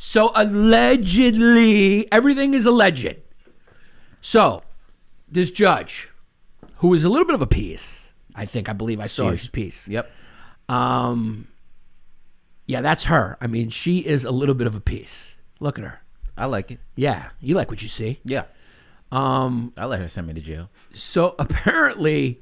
So allegedly, everything is alleged. So this judge, who is a little bit of a piece, I believe I saw his piece. Yep. Yeah, that's her. I mean, she is a little bit of a piece. Look at her. I like it. Yeah, you like what you see. Yeah. I let her send me to jail. So apparently,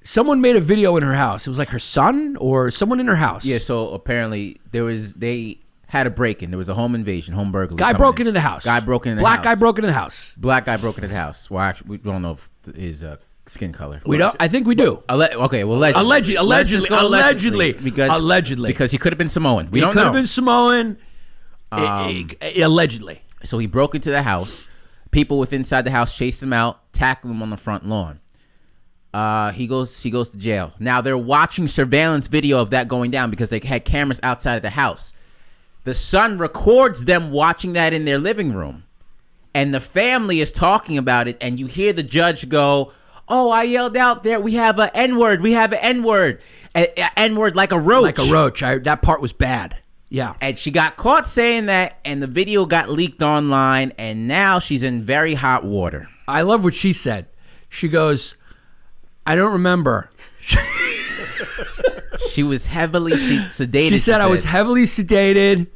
someone made a video in her house. It was like her son or someone in her house. Yeah. So apparently they had a break-in. There was a home invasion, home burglary. Guy broke into the house. Guy broke into the Black house. guy broke into the house. Black guy broke into the house. Well, actually, we don't know if his skin color. We don't. I think we do. Okay. Well, allegedly. Because he could have been Samoan. We don't know. He could have been Samoan. Allegedly. So he broke into the house. People with inside the house chased him out, tackled him on the front lawn. He goes to jail. Now they're watching surveillance video of that going down because they had cameras outside of the house. The son records them watching that in their living room, and the family is talking about it. And you hear the judge go, "Oh, I yelled out there, we have an N-word. We have an N-word, N-word like a roach, like a roach." That part was bad. Yeah. And she got caught saying that, and the video got leaked online, and now she's in very hot water. I love what she said. She goes, "I don't remember." She was heavily sedated. She said, "I was heavily sedated."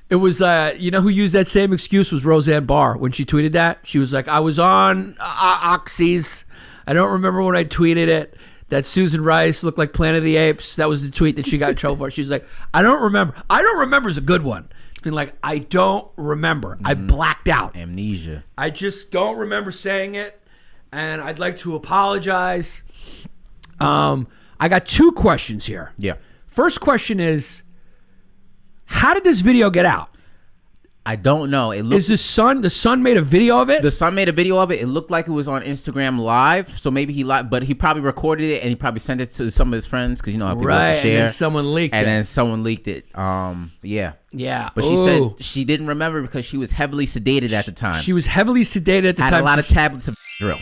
It was, you know who used that same excuse was Roseanne Barr when she tweeted that. She was like, "I was on oxys. I don't remember when I tweeted it. That Susan Rice looked like Planet of the Apes." That was the tweet that she got in trouble for. She's like, "I don't remember." I don't remember is a good one. It's been like, I don't remember. I blacked out. Amnesia. I just don't remember saying it, and I'd like to apologize. I got two questions here. Yeah. First question is, how did this video get out? I don't know. Is the son made a video of it? The son made a video of it. It looked like it was on Instagram Live, so maybe he live, but he probably recorded it and he probably sent it to some of his friends because you know how people like to share. And then someone leaked it. And then someone leaked it. Yeah. Yeah. But she said she didn't remember because she was heavily sedated at the time. She was heavily sedated at the time. Had a lot of tablets of drill.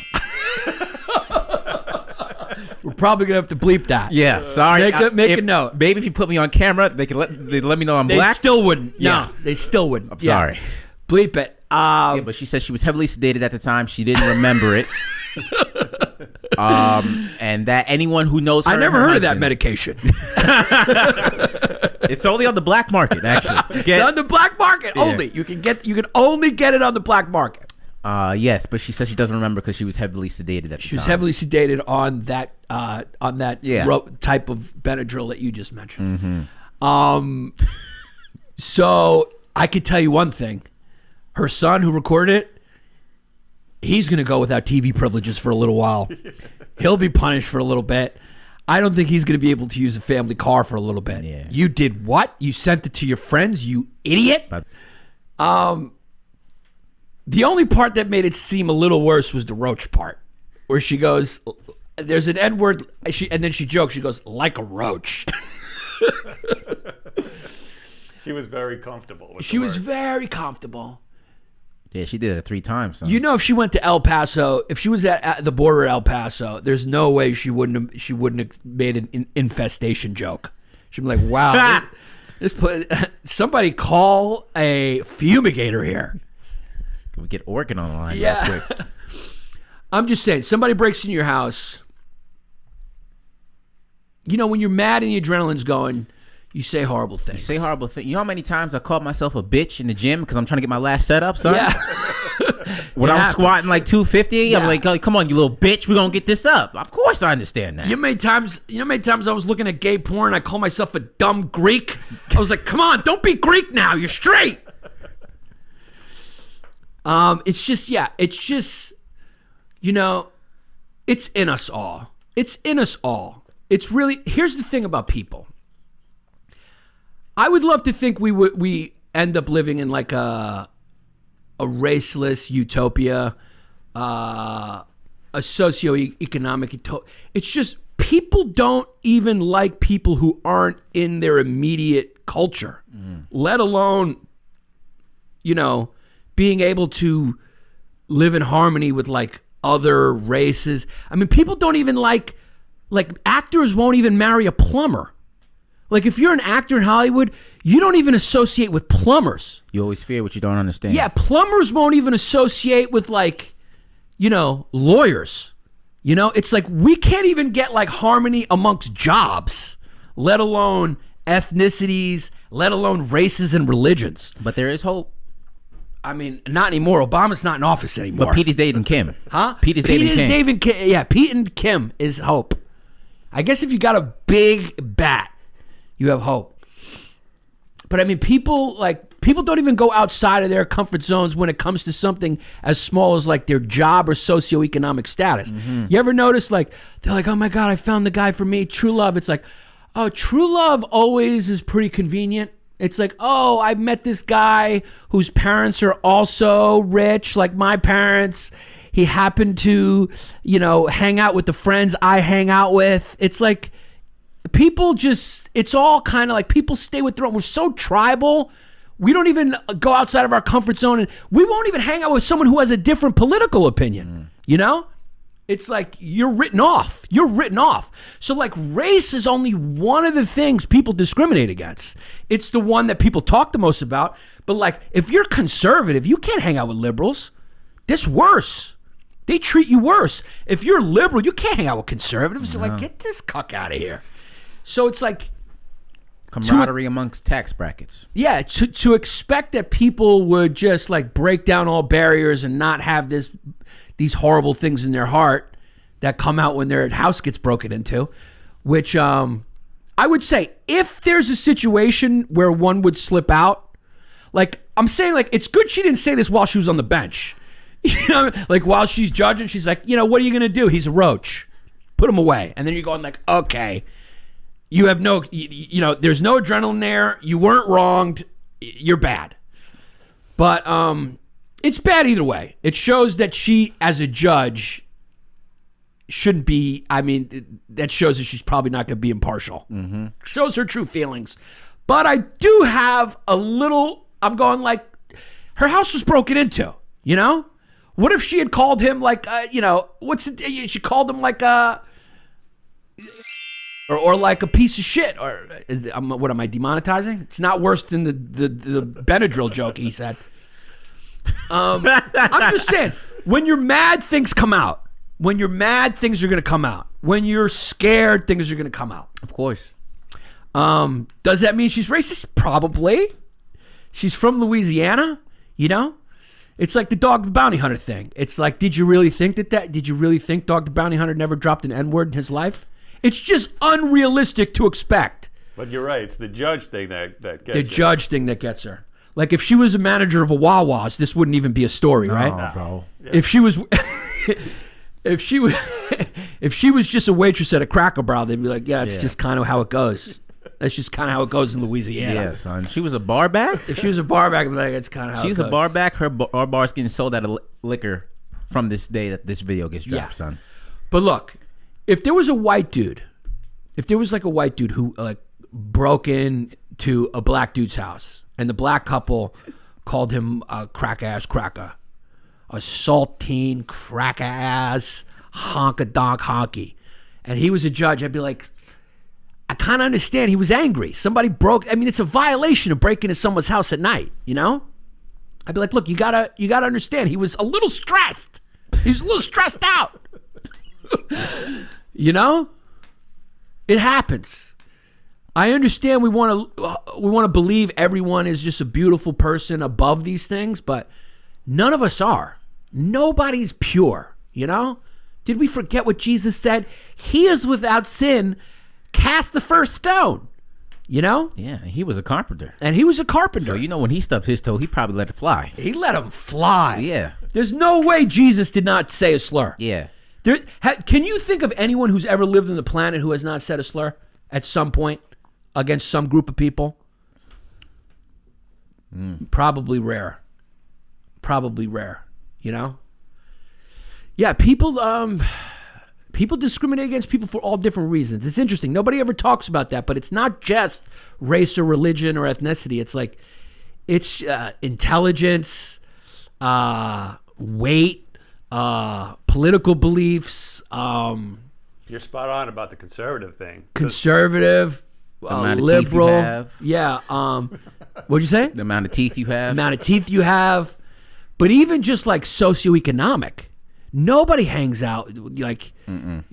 We're probably gonna have to bleep that. Yeah, sorry. Make a note. Maybe if you put me on camera, they let me know I'm black. They still wouldn't. Yeah. No, they still wouldn't. I'm sorry. Bleep it. Yeah, but she said she was heavily sedated at the time. She didn't remember it. And that anyone who knows her, I never heard of that medication. It's only on the black market, actually. It's on the black market only. You can only get it on the black market. Yes, but she says she doesn't remember because she was heavily sedated at the time. She was heavily sedated on that type of Benadryl that you just mentioned. Mm-hmm. So I could tell you one thing: her son, who recorded it, he's going to go without TV privileges for a little while. He'll be punished for a little bit. I don't think he's going to be able to use a family car for a little bit. Yeah. You did what? You sent it to your friends, you idiot. The only part that made it seem a little worse was the roach part, where she goes, "There's an N-word," and then she jokes. She goes, "Like a roach." She was very comfortable with She was very comfortable. Yeah, she did it 3 times. So. You know, if she went to El Paso, if she was at the border of El Paso, there's no way she wouldn't have made an infestation joke. She'd be like, "Wow, somebody call a fumigator here." Can we get Oregon on the line real quick? I'm just saying, somebody breaks in your house. You know, when you're mad and your adrenaline's going, you say horrible things. You know how many times I called myself a bitch in the gym because I'm trying to get my last set up, son? Yeah. When I'm squatting like 250, I'm like, "Oh, come on, you little bitch, we're going to get this up." Of course I understand that. You know how many times I was looking at gay porn, I call myself a dumb Greek? I was like, come on, don't be Greek now, you're straight. It's just, you know, it's in us all. It's in us all. It's really, here's the thing about people. I would love to think we end up living in like a raceless utopia, a socioeconomic utopia. It's just people don't even like people who aren't in their immediate culture, let alone, you know, being able to live in harmony with like other races. I mean, people don't even like actors won't even marry a plumber. Like if you're an actor in Hollywood, you don't even associate with plumbers. You always fear what you don't understand. Yeah, plumbers won't even associate with like, lawyers. It's like we can't even get like harmony amongst jobs, let alone ethnicities, let alone races and religions. But there is hope. I mean, not anymore. Obama's not in office anymore. But Pete is dating Kim. Huh? Pete is dating Kim. Yeah, Pete and Kim is hope. I guess if you got a big bat, you have hope. But I mean, people don't even go outside of their comfort zones when it comes to something as small as like their job or socioeconomic status. Mm-hmm. You ever notice like they're like, oh my God, I found the guy for me, true love. It's like, oh, true love always is pretty convenient. It's like, oh, I met this guy whose parents are also rich, like my parents. He happened to, hang out with the friends I hang out with. It's like it's all kind of like people stay with their own. We're so tribal. We don't even go outside of our comfort zone, and we won't even hang out with someone who has a different political opinion, It's like you're written off. You're written off. So like race is only one of the things people discriminate against. It's the one that people talk the most about. But like if you're conservative, you can't hang out with liberals. That's worse. They treat you worse. If you're liberal, you can't hang out with conservatives. They're like, get this cuck out of here. So it's like camaraderie amongst tax brackets. Yeah, to expect that people would just like break down all barriers and not have these horrible things in their heart that come out when their house gets broken into, which I would say if there's a situation where one would slip out, like I'm saying, like it's good she didn't say this while she was on the bench. Like while she's judging, she's like, what are you gonna do? He's a roach. Put him away. And then you're going like, okay, you have no, there's no adrenaline there. You weren't wronged. You're bad. But it's bad either way. It shows that she, as a judge, shouldn't be. I mean, that shows that she's probably not going to be impartial. Mm-hmm. Shows her true feelings. But I do have a little. I'm going like, her house was broken into. What if she had called him like, she called him like or like a piece of shit, or what am I demonetizing? It's not worse than the Benadryl joke he said. I'm just saying, when you're mad, things come out. When you're mad, things are going to come out. When you're scared, things are going to come out. Of course. Does that mean she's racist? Probably. She's from Louisiana, It's like the Dog the Bounty Hunter thing. It's like, did you really think did you really think Dog the Bounty Hunter never dropped an N-word in his life? It's just unrealistic to expect. But you're right. It's the judge thing that gets the judge thing that gets her. Like if she was a manager of a Wawa's, this wouldn't even be a story, right? No, bro. Yeah. If she was, if she was just a waitress at a Cracker Barrel, they'd be like, yeah, it's just kind of how it goes. That's just kind of how it goes in Louisiana. Yeah, son. She was a bar back? If she was a bar back, I'd be like, it's kind of how She's it goes. a bar back. Her bar's getting sold out of liquor from this day that this video gets dropped, son. But look, if there was a white dude, who like broke into a black dude's house and the black couple called him a crack-ass cracker, a saltine crack-ass honka-donk honky, and he was a judge, I'd be like, I kind of understand. He was angry. Somebody broke. I mean, it's a violation to break into someone's house at night, I'd be like, look, you gotta understand. He was a little stressed. He was a little stressed out. It happens. I understand we want to believe everyone is just a beautiful person above these things, but none of us are. Nobody's pure, Did we forget what Jesus said? He is without sin. Cast the first stone, Yeah, he was a carpenter. And he was a carpenter. So, when he stubbed his toe, he probably let it fly. He let him fly. Yeah. There's no way Jesus did not say a slur. Yeah. Can you think of anyone who's ever lived on the planet who has not said a slur at some point against some group of people? Probably rare. Yeah, people discriminate against people for all different reasons. It's interesting. Nobody ever talks about that, but it's not just race or religion or ethnicity. It's like, it's intelligence, weight, political beliefs. You're spot on about the conservative thing. Conservative, amount of liberal. teeth you have. Yeah. What'd you say? The amount of teeth you have. Amount of teeth you have. But even just like socioeconomic, nobody hangs out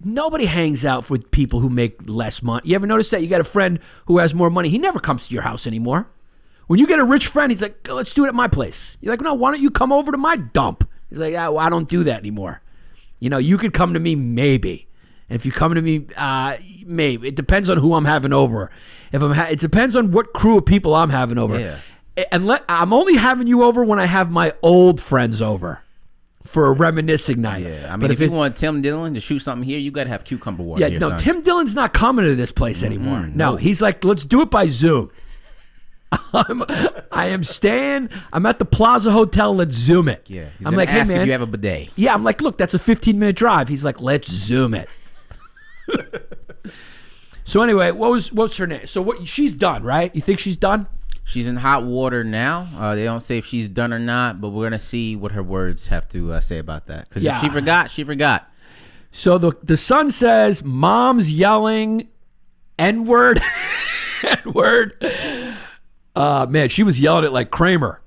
nobody hangs out with people who make less money. You ever notice that? You got a friend who has more money. He never comes to your house anymore. When you get a rich friend, he's like, let's do it at my place. You're like, no, why don't you come over to my dump? He's like, well, I don't do that anymore. You could come to me maybe. And if you come to me, maybe. It depends on who I'm having over. It depends on what crew of people I'm having over. Yeah. And I'm only having you over when I have my old friends over for a reminiscing night. Yeah, I mean, if you want Tim Dillon to shoot something here, you got to have cucumber water. Yeah, here, no, son. Tim Dillon's not coming to this place anymore. No, he's like, let's do it by Zoom. I'm at the Plaza Hotel. Let's Zoom it. Yeah, he's I'm gonna like, hey ask man, if you have a bidet. yeah, I'm like, look, that's a 15-minute drive. He's like, let's Zoom it. So anyway, what's her name? So she's done, right? You think she's done? She's in hot water now. They don't say if she's done or not, but we're gonna see what her words have to say about that. Because if she forgot, she forgot. So the son says, "Mom's yelling, N-word, N-word." Man, she was yelling it like Kramer.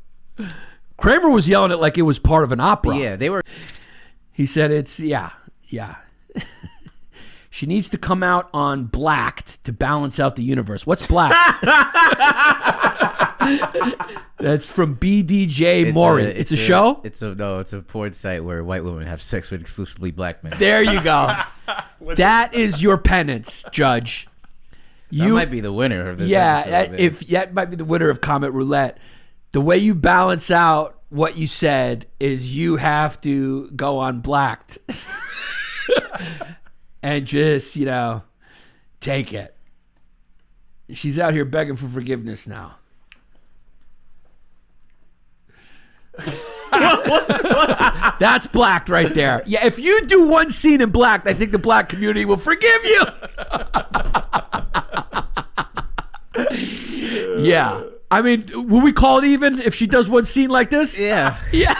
Kramer was yelling it like it was part of an opera. Yeah, they were. He said it's yeah. She needs to come out on Blacked to balance out the universe. What's Blacked? That's from BDJ Maury. It's a show? It's a porn site where white women have sex with exclusively black men. There you go. That is your penance, Judge. That might be the winner of this episode. That might be the winner of Comet Roulette. The way you balance out what you said is you have to go on Blacked and just, take it. She's out here begging for forgiveness now. That's Blacked right there. Yeah, if you do one scene in Blacked, I think the black community will forgive you. Yeah. I mean, will we call it even if she does one scene like this? Yeah. Yeah.